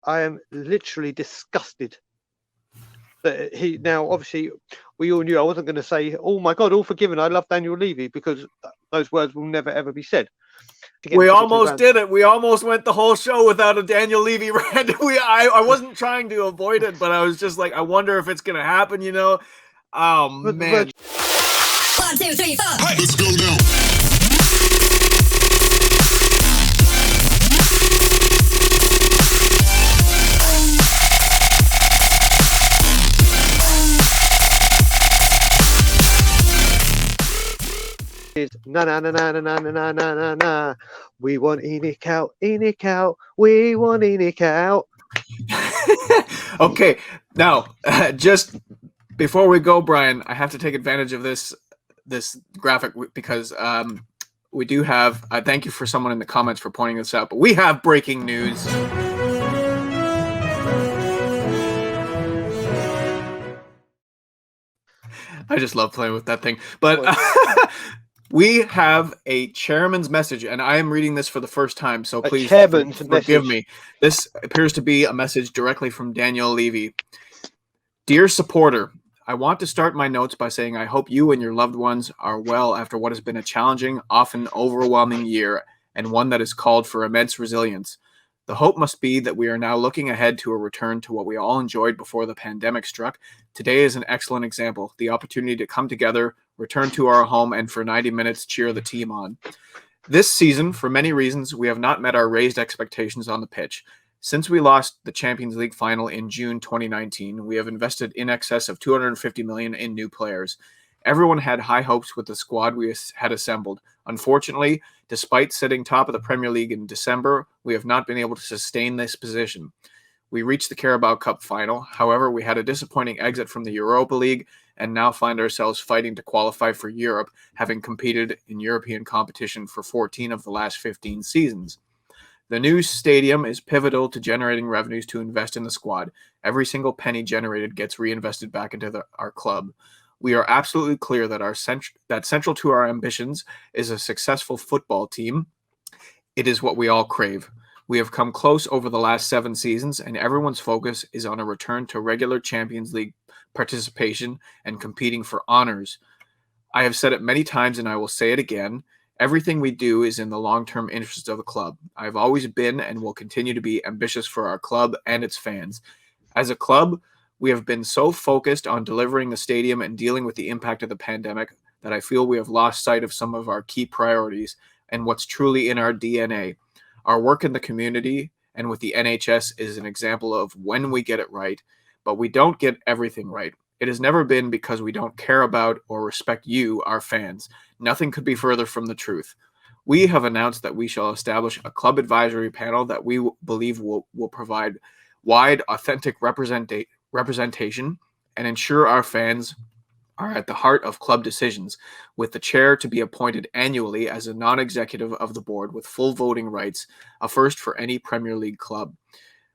I am literally disgusted that he now, obviously, we all knew I wasn't going to say, oh my God, all forgiven, I love Daniel Levy, because those words will never, ever be said. We almost did it. We almost went the whole show without a Daniel Levy rant. I wasn't trying to avoid it, but I was just like, I wonder if it's going to happen, you know? Oh, man. 1, 2, 3, 4. Hey, let's go now. Na na na na na na na na na na. We want Enoch out, we want Enoch out. Okay, now just before we go, Brian, I have to take advantage of this graphic because we do have. Thank you for someone in the comments for pointing this out, but we have breaking news. I just love playing with that thing, but. We have a chairman's message, and I am reading this for the first time, so please forgive me. This appears to be a message directly from Daniel Levy. Dear supporter, I want to start my notes by saying I hope you and your loved ones are well after what has been a challenging, often overwhelming year, and one that has called for immense resilience. The hope must be that we are now looking ahead to a return to what we all enjoyed before the pandemic struck. Today is an excellent example, the opportunity to come together, return to our home, and for 90 minutes cheer the team on. This season, for many reasons, we have not met our raised expectations on the pitch. Since we lost the Champions League final in June 2019, we have invested in excess of $250 million in new players. Everyone had high hopes with the squad we had assembled. Unfortunately, despite sitting top of the Premier League in December, we have not been able to sustain this position. We reached the Carabao Cup final. However, we had a disappointing exit from the Europa League and now find ourselves fighting to qualify for Europe, having competed in European competition for 14 of the last 15 seasons. The new stadium is pivotal to generating revenues to invest in the squad. Every single penny generated gets reinvested back into our club. We are absolutely clear that central to our ambitions is a successful football team. It is what we all crave. We have come close over the last 7 seasons, and everyone's focus is on a return to regular Champions League participation and competing for honors. I have said it many times, and I will say it again. Everything we do is in the long-term interest of the club. I have always been and will continue to be ambitious for our club and its fans. As a club, we have been so focused on delivering the stadium and dealing with the impact of the pandemic that I feel we have lost sight of some of our key priorities and what's truly in our DNA. Our work in the community and with the NHS is an example of when we get it right, but we don't get everything right. It has never been because we don't care about or respect you, our fans. Nothing could be further from the truth. We have announced that we shall establish a club advisory panel that we believe will provide wide, authentic representation and ensure our fans are at the heart of club decisions, with the chair to be appointed annually as a non-executive of the board with full voting rights, a first for any Premier League club.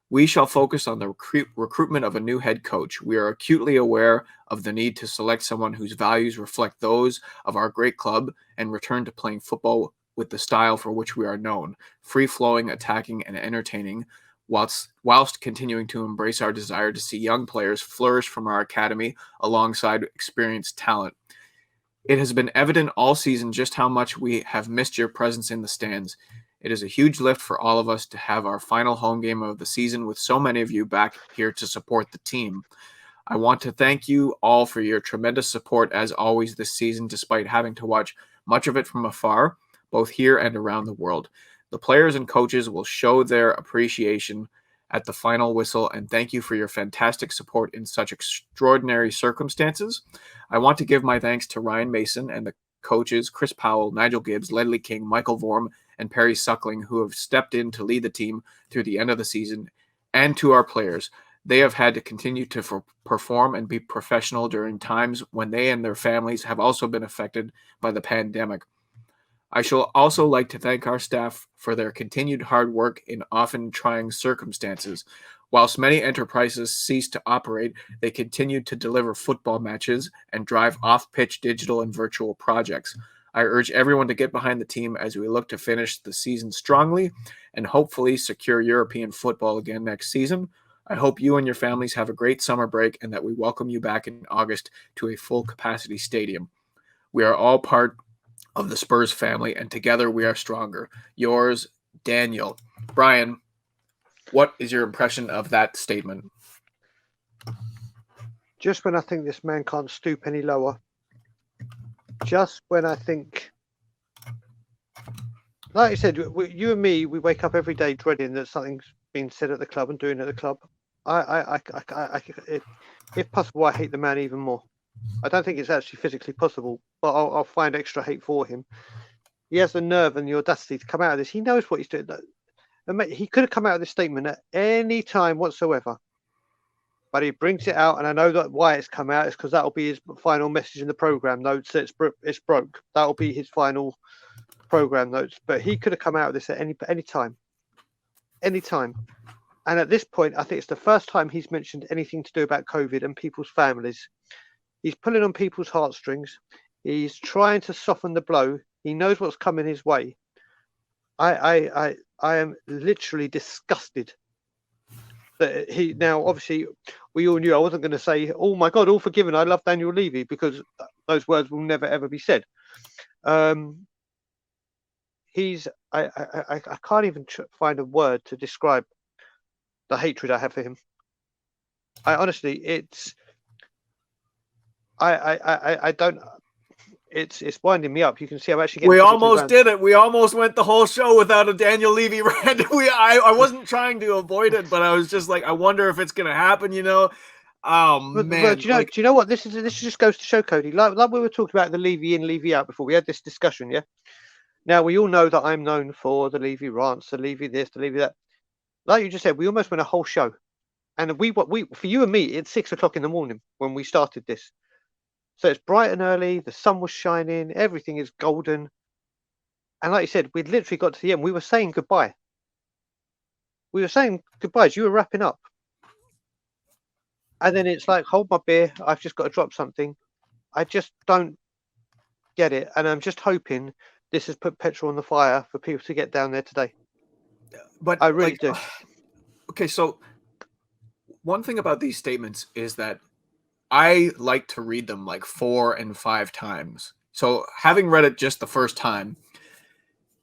We shall focus on the recruitment of a new head coach. We are acutely aware of the need to select someone whose values reflect those of our great club and return to playing football with the style for which we are known, free-flowing, attacking, and entertaining, whilst continuing to embrace our desire to see young players flourish from our academy alongside experienced talent. It has been evident all season just how much we have missed your presence in the stands. It is a huge lift for all of us to have our final home game of the season with so many of you back here to support the team. I want to thank you all for your tremendous support as always this season, despite having to watch much of it from afar, both here and around the world. The players and coaches will show their appreciation at the final whistle, and thank you for your fantastic support in such extraordinary circumstances. I want to give my thanks to Ryan Mason and the coaches, Chris Powell, Nigel Gibbs, Ledley King, Michael Vorm, and Perry Suckling, who have stepped in to lead the team through the end of the season, and to our players. They have had to continue to perform and be professional during times when they and their families have also been affected by the pandemic. I shall also like to thank our staff for their continued hard work in often trying circumstances. Whilst many enterprises ceased to operate, they continued to deliver football matches and drive off-pitch digital and virtual projects. I urge everyone to get behind the team as we look to finish the season strongly and hopefully secure European football again next season. I hope you and your families have a great summer break and that we welcome you back in August to a full capacity stadium. We are all part of the Spurs family, and together we are stronger. Yours, Daniel. Brian, what is your impression of that statement? Just when I think this man can't stoop any lower, just when I think, like you said, you and me, we wake up every day dreading that something's being said at the club and doing at the club. If possible, I hate the man even more. I don't think it's actually physically possible, but I'll find extra hate for him. He has the nerve and the audacity to come out of this. He knows what he's doing. He could have come out of this statement at any time whatsoever, but he brings it out, and I know that why it's come out is because that'll be his final message in the program notes. It's broke. That'll be his final program notes. But he could have come out of this at any time. And at this point, I think it's the first time he's mentioned anything to do about COVID and people's families. He's pulling on people's heartstrings. He's trying to soften the blow. He knows what's coming his way. I am literally disgusted that he now, obviously, we all knew I wasn't going to say, oh my God, all forgiven. I love Daniel Levy, because those words will never, ever be said. I can't even find a word to describe the hatred I have for him. I honestly, I don't. It's winding me up. You can see I'm actually getting. We almost did it. We almost went the whole show without a Daniel Levy rant. I wasn't trying to avoid it, but I was just like, I wonder if it's gonna happen. Oh man! Well, do you know what this just goes to show, Cody? Like we were talking about the Levy in, Levy out before. We had this discussion, yeah. Now we all know that I'm known for the Levy rants, the Levy this, the Levy that. Like you just said, we almost went a whole show, and we for you and me, it's 6 o'clock in the morning when we started this. So it's bright and early, the sun was shining, everything is golden. And like you said, we'd literally got to the end. We were saying goodbye. We were saying goodbyes. You were wrapping up. And then it's like, hold my beer. I've just got to drop something. I just don't get it. And I'm just hoping this has put petrol on the fire for people to get down there today. But I really do. Okay, so one thing about these statements is that I like to read them like 4 and 5 times. So having read it just the first time,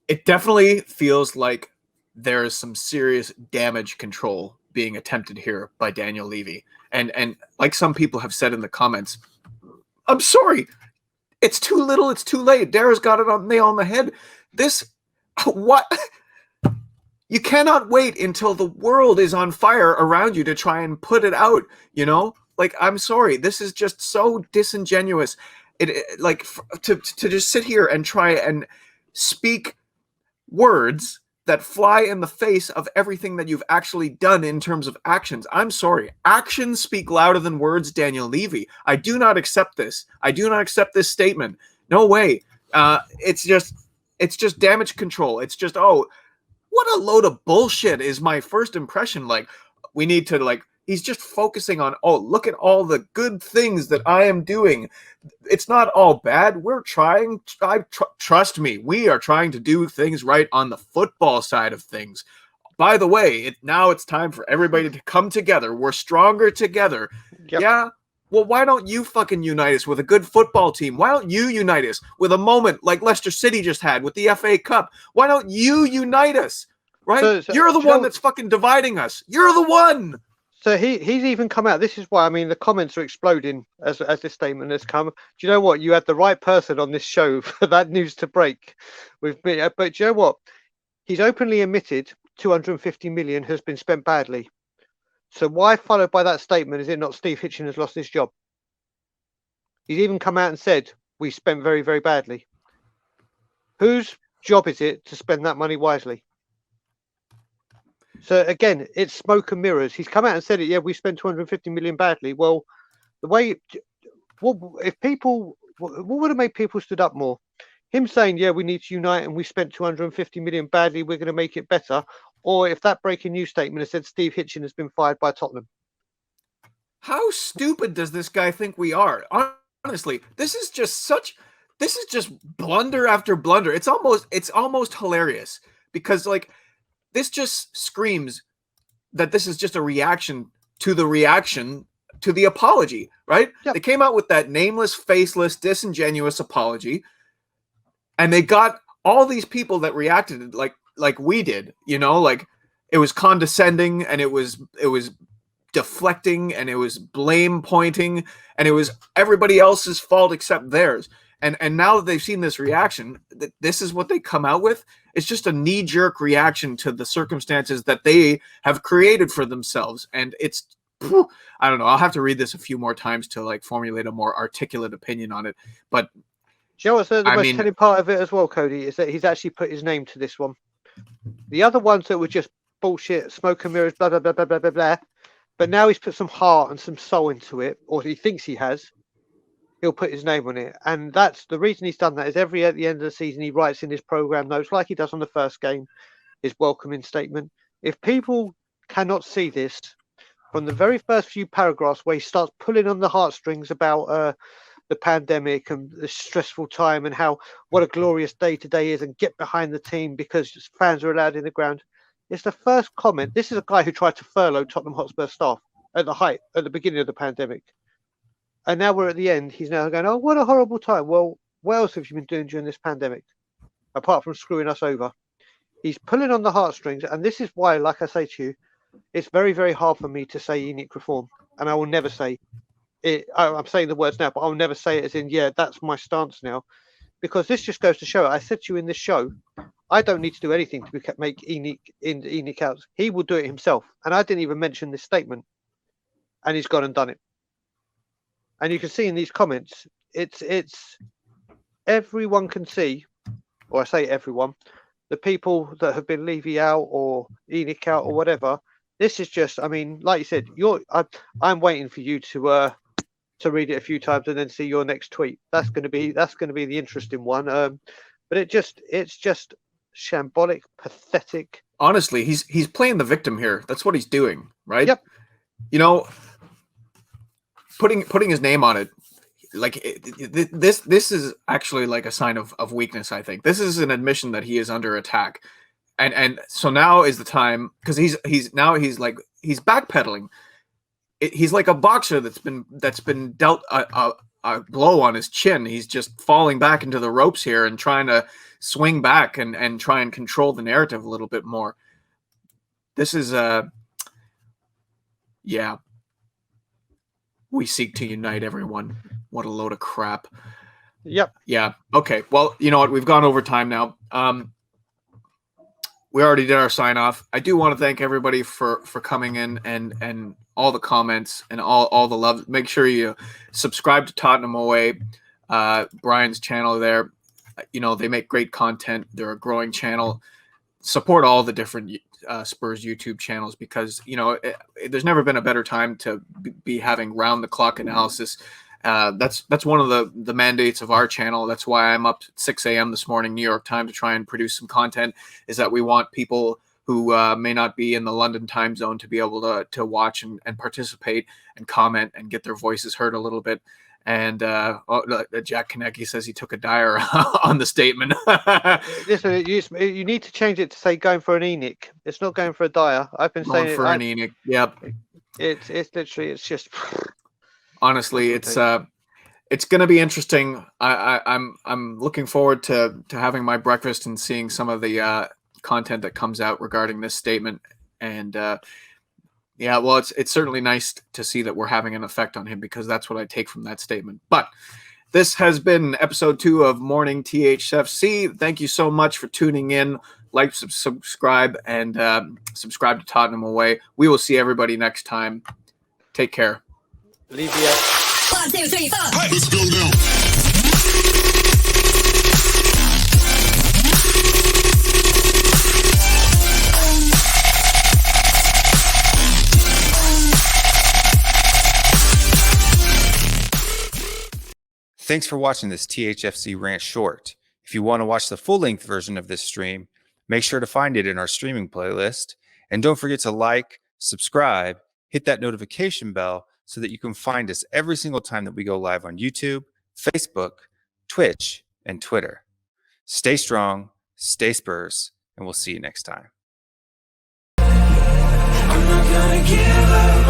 it definitely feels like there is some serious damage control being attempted here by Daniel Levy. And like some people have said in the comments, I'm sorry, it's too little, it's too late. Dara's got it on nail on the head. What? You cannot wait until the world is on fire around you to try and put it out, Like, I'm sorry, this is just so disingenuous. To just sit here and try and speak words that fly in the face of everything that you've actually done in terms of actions. I'm sorry. Actions speak louder than words, Daniel Levy. I do not accept this. I do not accept this statement. No way. It's just damage control. It's just, what a load of bullshit is my first impression. Like, we need to, he's just focusing on, look at all the good things that I am doing. It's not all bad. We're trying. Trust me, we are trying to do things right on the football side of things. By the way, now it's time for everybody to come together. We're stronger together. Yep. Yeah? Well, why don't you fucking unite us with a good football team? Why don't you unite us with a moment like Leicester City just had with the FA Cup? Why don't you unite us? Right? So you're the one that's fucking dividing us. You're the one. So he's even come out. This is why, the comments are exploding as this statement has come. Do you know what? You had the right person on this show for that news to break with me. But do you know what? He's openly admitted 250 million has been spent badly. So why, followed by that statement, is it not Steve Hitchen has lost his job? He's even come out and said, we spent very, very badly. Whose job is it to spend that money wisely? So again, it's smoke and mirrors. He's come out and said it. Yeah, we spent 250 million badly. Well, what would have made people stood up more? Him saying, yeah, we need to unite and we spent 250 million badly, we're going to make it better. Or if that breaking news statement has said Steve Hitchen has been fired by Tottenham. How stupid does this guy think we are? Honestly, this is just this is just blunder after blunder. It's almost hilarious because like this just screams that this is just a reaction to the apology, right? Yep. They came out with that nameless, faceless, disingenuous apology, and they got all these people that reacted like we did, you know, like it was condescending and it was deflecting and it was blame pointing and it was everybody else's fault except theirs. And now that they've seen this reaction, this is what they come out with. It's just a knee-jerk reaction to the circumstances that they have created for themselves. And it's, I don't know, I'll have to read this a few more times to like formulate a more articulate opinion on it. But do you know what's the most telling part of it as well, Cody, is that he's actually put his name to this one. The other ones that were just bullshit, smoke and mirrors, blah, blah, blah, blah, blah, blah, blah. But now he's put some heart and some soul into it, or he thinks he has. He'll put his name on it. And that's the reason he's done that is at the end of the season, he writes in his program notes, like he does on the first game, his welcoming statement. If people cannot see this, from the very first few paragraphs where he starts pulling on the heartstrings about the pandemic and the stressful time and how what a glorious day today is and get behind the team because fans are allowed in the ground. It's the first comment. This is a guy who tried to furlough Tottenham Hotspur staff at the beginning of the pandemic. And now we're at the end. He's now going, oh, what a horrible time. Well, what else have you been doing during this pandemic? Apart from screwing us over. He's pulling on the heartstrings. And this is why, like I say to you, it's very, very hard for me to say ENIC reform. And I will never say it. I'm saying the words now, but I'll never say it as in, yeah, that's my stance now. Because this just goes to show, I said to you in this show, I don't need to do anything to make ENIC out. He will do it himself. And I didn't even mention this statement. And he's gone and done it. And you can see in these comments, it's everyone can see, or I say everyone, the people that have been Levy out or ENIC out or whatever. This is just, I mean, like you said, I'm waiting for you to read it a few times and then see your next tweet. That's going to be the interesting one. But it's just shambolic, pathetic. Honestly, he's playing the victim here. That's what he's doing, right? Yep. You know, putting his name on it, like this is actually like a sign of weakness. I think this is an admission that he is under attack, and so now is the time because he's backpedaling. He's like a boxer that's been dealt a blow on his chin. He's just falling back into the ropes here and trying to swing back and try and control the narrative a little bit more. This is yeah. We seek to unite everyone. What a load of crap. Yep. Yeah. Okay. Well, you know what? We've gone over time now. We already did our sign off. I do want to thank everybody for coming in and all the comments and all the love. Make sure you subscribe to Tottenham Away, Brian's channel there. You know, they make great content. They're a growing channel. Support all the different Spurs YouTube channels because, you know, there's never been a better time to be having round the clock analysis. That's one of the mandates of our channel. That's why I'm up at 6 a.m. this morning, New York time, to try and produce some content, is that we want people who may not be in the London time zone to be able to watch and participate and comment and get their voices heard a little bit. And Jack Konecki says he took a dyer on the statement. Listen, you need to change it to say going for an ENIC. It's not going for a dyer. I've been saying for an ENIC. Yep. It's literally, it's just. Honestly, it's going to be interesting. I'm looking forward to having my breakfast and seeing some of the content that comes out regarding this statement. And yeah, well, it's certainly nice to see that we're having an effect on him because that's what I take from that statement. But this has been episode 2 of Mourning TeaHFC. Thank you so much for tuning in. Like, subscribe, and subscribe to Tottenham Away. We will see everybody next time. Take care. Levy. 1, 2, 3, 4. Let's go now. Thanks for watching this TeaHFC rant short. If you want to watch the full-length version of this stream, make sure to find it in our streaming playlist. And don't forget to like, subscribe, hit that notification bell so that you can find us every single time that we go live on YouTube, Facebook, Twitch, and Twitter. Stay strong, stay Spurs, and we'll see you next time. I'm not gonna give up.